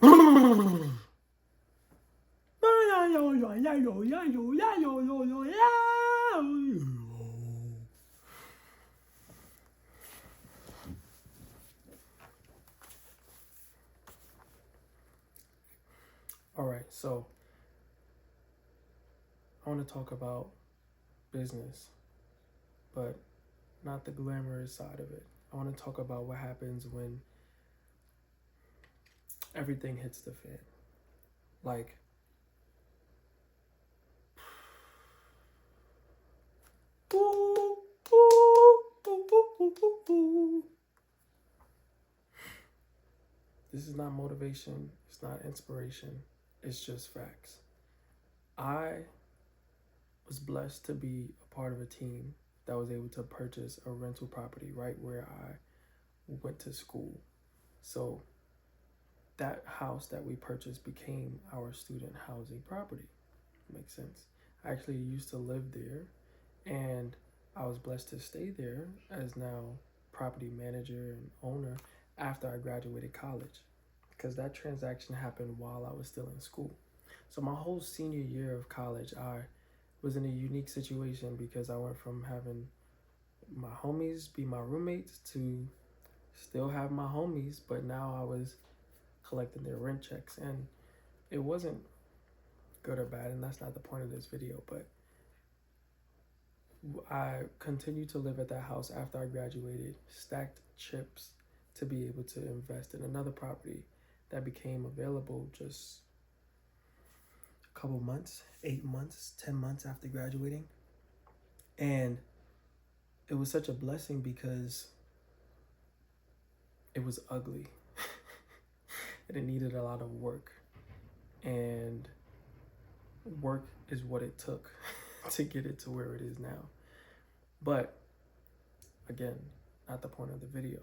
All right, so I want to talk about business, but not the glamorous side of it. I want to talk about what happens when everything hits the fan. Like, this is not motivation, it's not inspiration, it's just facts. I was blessed to be a part of a team that was able to purchase a rental property right where I went to school. So that house that we purchased became our student housing property. Makes sense. I actually used to live there, and I was blessed to stay there as now property manager and owner after I graduated college, because that transaction happened while I was still in school. So my whole senior year of college, I was in a unique situation because I went from having my homies be my roommates to still have my homies, but now I was collecting their rent checks, and it wasn't good or bad, and that's not the point of this video, but I continued to live at that house after I graduated, stacked chips to be able to invest in another property that became available just a couple months, 8 months, 10 months after graduating. And it was such a blessing because it was ugly and it needed a lot of work. And work is what it took to get it to where it is now. But again, not the point of the video.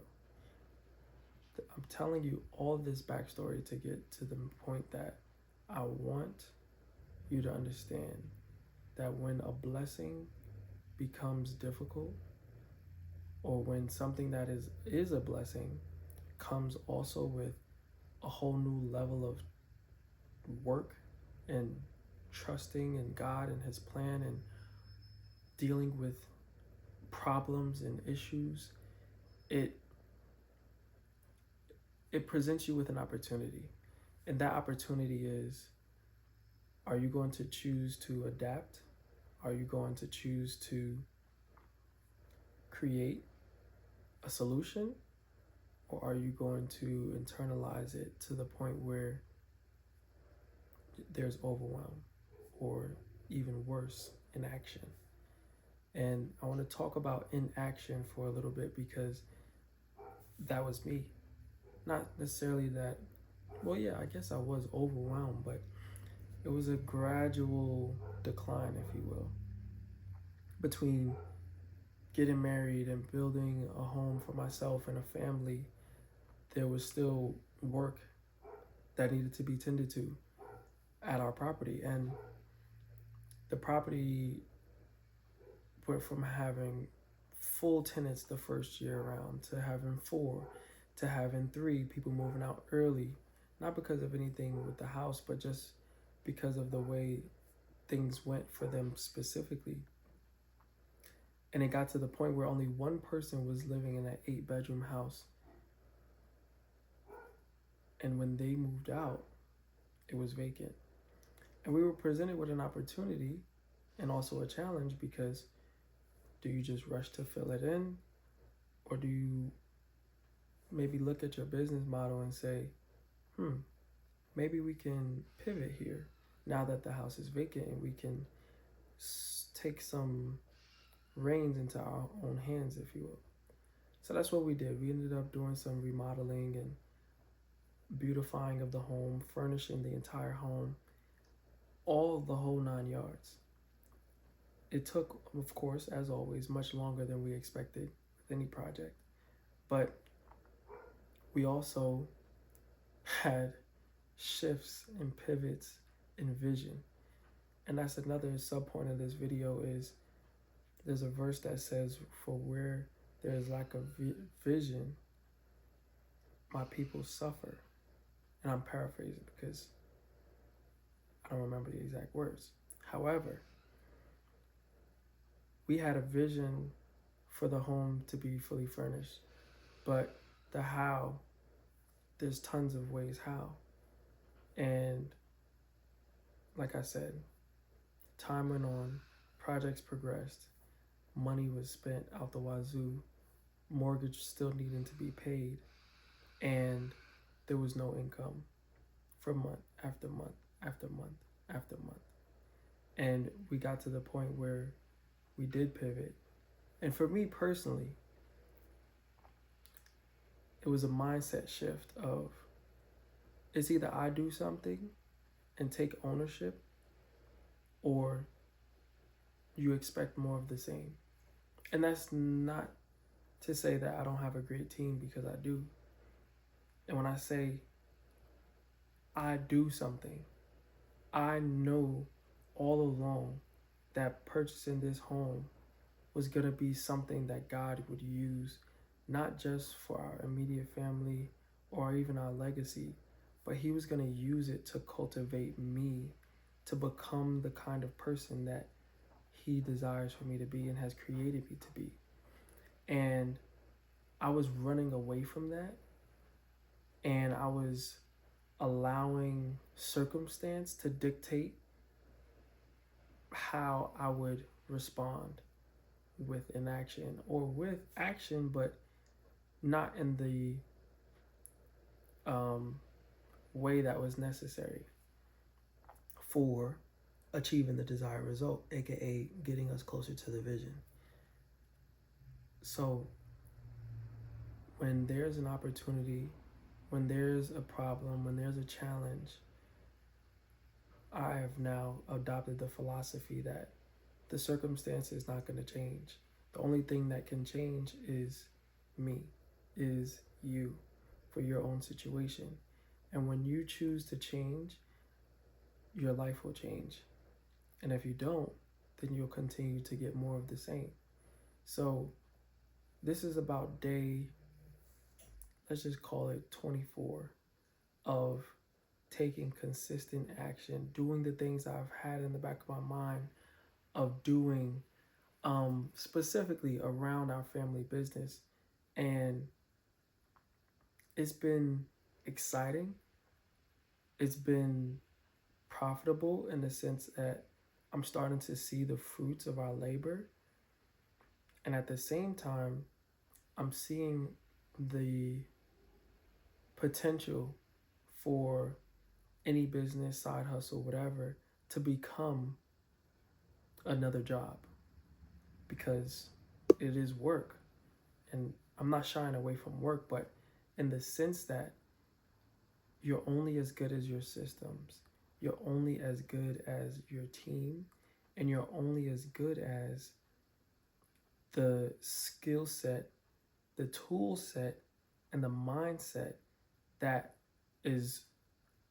I'm telling you all this backstory to get to the point that I want you to understand that when a blessing becomes difficult, or when something that is a blessing comes also with a whole new level of work and trusting in God and his plan and dealing with problems and issues, it presents you with an opportunity. And that opportunity is, are you going to choose to adapt? Are you going to choose to create a solution? Or are you going to internalize it to the point where there's overwhelm, or even worse, inaction? And I want to talk about inaction for a little bit because that was me. Not necessarily that, well, yeah, I guess I was overwhelmed, but it was a gradual decline, if you will, between getting married and building a home for myself and a family. There was still work that needed to be tended to at our property. And the property went from having full tenants the first year around to having 4, to having 3, people moving out early, not because of anything with the house, but just because of the way things went for them specifically. And it got to the point where only one person was living in that 8-bedroom house. And when they moved out, it was vacant. And we were presented with an opportunity and also a challenge, because do you just rush to fill it in? Or do you maybe look at your business model and say, maybe we can pivot here now that the house is vacant, and we can take some reins into our own hands, if you will. So that's what we did. We ended up doing some remodeling and beautifying of the home, furnishing the entire home, all the whole 9 yards. It took, of course, as always, much longer than we expected with any project. But we also had shifts and pivots in vision. And that's another sub point of this video is there's a verse that says, for where there is lack of vision, my people suffer. And I'm paraphrasing because I don't remember the exact words. However, we had a vision for the home to be fully furnished, but the how, there's tons of ways how. And like I said, time went on, projects progressed, money was spent out the wazoo, mortgage still needing to be paid, and there was no income for month after month after month after month. And we got to the point where we did pivot. And for me personally, it was a mindset shift of it's either I do something and take ownership, or you expect more of the same. And that's not to say that I don't have a great team, because I do. And when I say I do something, I know all along that purchasing this home was going to be something that God would use, not just for our immediate family or even our legacy, but He was going to use it to cultivate me to become the kind of person that He desires for me to be and has created me to be. And I was running away from that, and I was allowing circumstance to dictate how I would respond with inaction or with action, but not in the way that was necessary for achieving the desired result, aka getting us closer to the vision. So when there's an opportunity, when there's a problem, when there's a challenge, I have now adopted the philosophy that the circumstance is not going to change. The only thing that can change is me, is you, for your own situation. And when you choose to change, your life will change. And if you don't, then you'll continue to get more of the same. So this is about day, let's just call it 24, of taking consistent action, doing the things I've had in the back of my mind of doing, specifically around our family business. And it's been exciting. It's been profitable in the sense that I'm starting to see the fruits of our labor. And at the same time, I'm seeing the potential for any business, side hustle, whatever, to become another job, because it is work. And I'm not shying away from work, but in the sense that you're only as good as your systems, you're only as good as your team, and you're only as good as the skill set, the tool set, and the mindset that is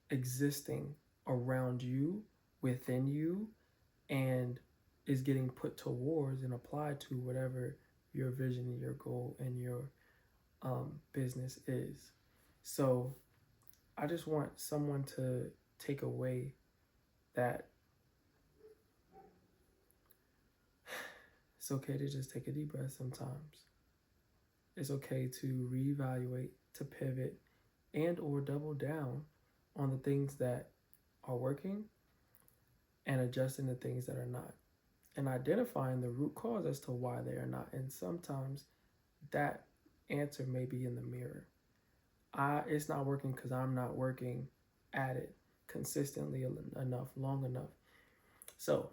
existing around you, within you, and is getting put towards and applied to whatever your vision, your goal, and your business is. So I just want someone to take away that it's okay to just take a deep breath sometimes. It's okay to reevaluate, to pivot, and or double down on the things that are working and adjusting the things that are not, and identifying the root cause as to why they are not. And sometimes that answer may be in the mirror. It's not working because I'm not working at it consistently enough, long enough. So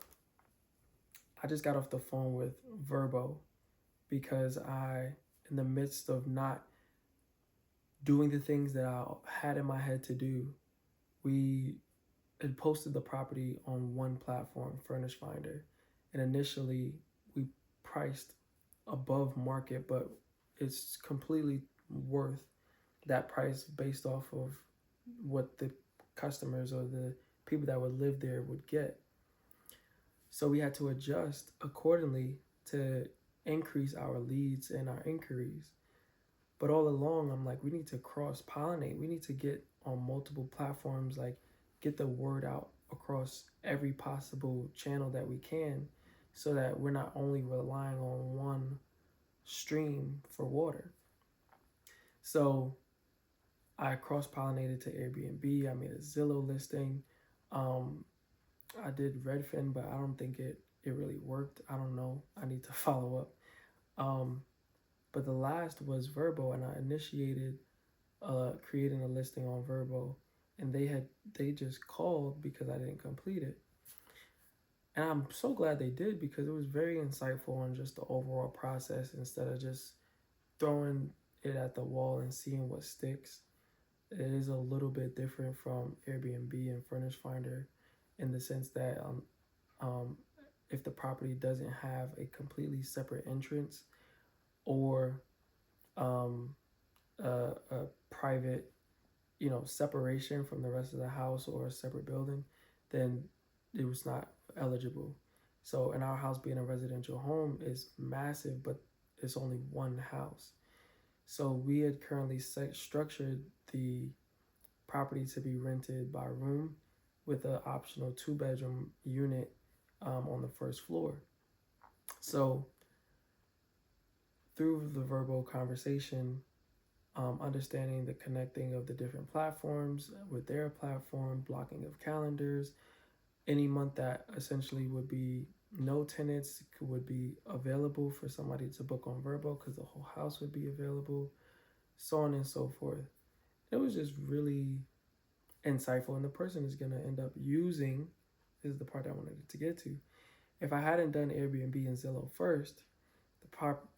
I just got off the phone with Verbo because in the midst of not doing the things that I had in my head to do, we had posted the property on one platform, Furnish Finder. And initially we priced above market, but it's completely worth that price based off of what the customers or the people that would live there would get. So we had to adjust accordingly to increase our leads and our inquiries. But all along, I'm like, we need to cross pollinate. We need to get on multiple platforms, like get the word out across every possible channel that we can, so that we're not only relying on one stream for water. So I cross pollinated to Airbnb. I made a Zillow listing. Um, I did Redfin, but I don't think it really worked. I don't know. I need to follow up. Um, but the last was Verbo, and I initiated creating a listing on Verbo, and they just called because I didn't complete it, and I'm so glad they did because it was very insightful on just the overall process instead of just throwing it at the wall and seeing what sticks. It is a little bit different from Airbnb and Furnish Finder in the sense that um, if the property doesn't have a completely separate entrance or um, a private, separation from the rest of the house or a separate building, then it was not eligible. So, in our house being a residential home is massive, but it's only one house. So, we had currently structured the property to be rented by room with an optional 2-bedroom unit on the first floor. So, through the verbal conversation, understanding the connecting of the different platforms with their platform, blocking of calendars, any month that essentially would be no tenants would be available for somebody to book on Verbo because the whole house would be available, so on and so forth. It was just really insightful, and the person is going to end up using, this is the part I wanted to get to. If I hadn't done Airbnb and Zillow first,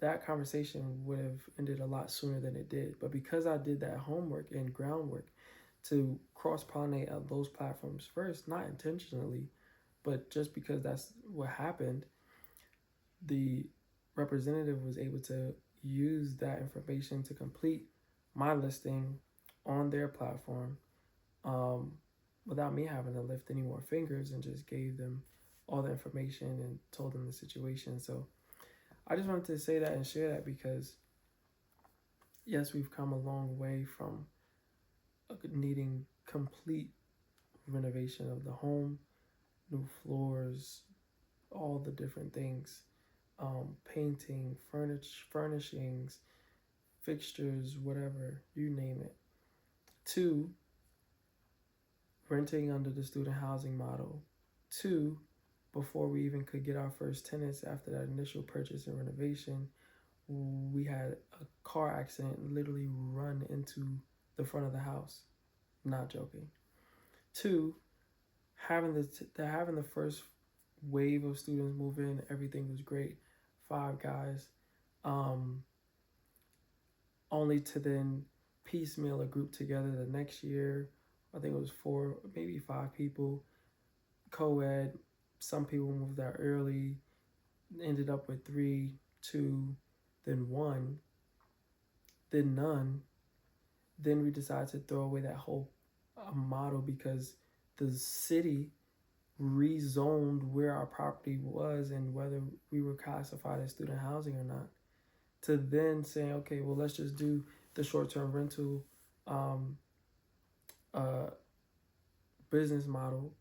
that conversation would have ended a lot sooner than it did. But because I did that homework and groundwork to cross pollinate on those platforms first, not intentionally, but just because that's what happened, the representative was able to use that information to complete my listing on their platform um, without me having to lift any more fingers, and just gave them all the information and told them the situation. So I just wanted to say that and share that because, yes, we've come a long way from needing complete renovation of the home, new floors, all the different things, painting, furnishings, fixtures, whatever, you name it, to renting under the student housing model, to before we even could get our first tenants after that initial purchase and renovation, we had a car accident literally run into the front of the house. Not joking. Two, having the first wave of students move in, everything was great. 5 guys, um, only to then piecemeal a group together the next year. I think it was 4, maybe 5 people, co-ed. Some people moved out early, ended up with 3, 2, then 1, then none. Then we decided to throw away that whole model because the city rezoned where our property was and whether we were classified as student housing or not. To then saying, okay, well, let's just do the short-term rental um, uh, business model.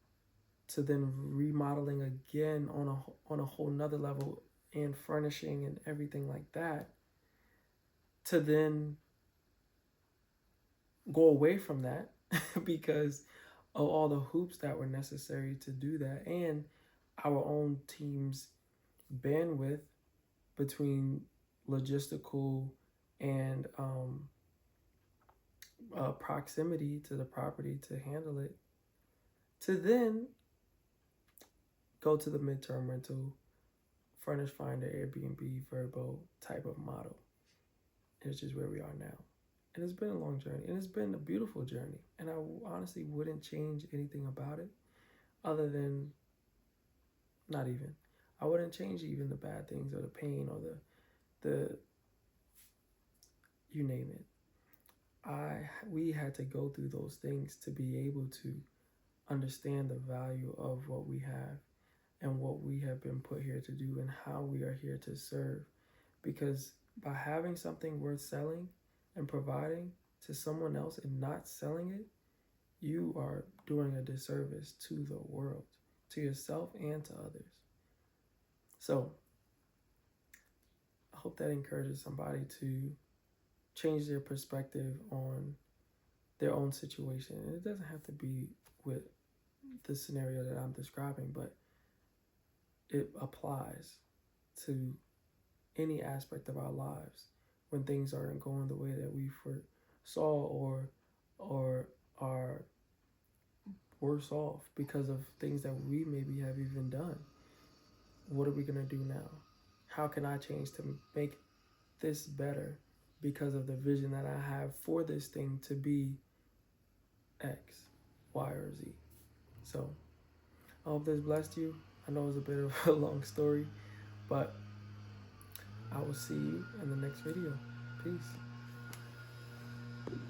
To then remodeling again on a whole nother level and furnishing and everything like that. To then go away from that because of all the hoops that were necessary to do that, and our own team's bandwidth between logistical and proximity to the property to handle it, to then go to the midterm rental, Furnish Finder, Airbnb, Verbo type of model. It's just where we are now. And it's been a long journey, and it's been a beautiful journey. And I honestly wouldn't change anything about it other than, not even, I wouldn't change even the bad things or the pain or the you name it. We had to go through those things to be able to understand the value of what we have and what we have been put here to do and how we are here to serve. Because by having something worth selling and providing to someone else and not selling it, you are doing a disservice to the world, to yourself and to others. So I hope that encourages somebody to change their perspective on their own situation. And it doesn't have to be with the scenario that I'm describing, but it applies to any aspect of our lives when things aren't going the way that we foresaw or are worse off because of things that we maybe have even done. What are we going to do now? How can I change to make this better because of the vision that I have for this thing to be X, Y, or Z? So I hope this blessed you. I know it's a bit of a long story, but I will see you in the next video. Peace.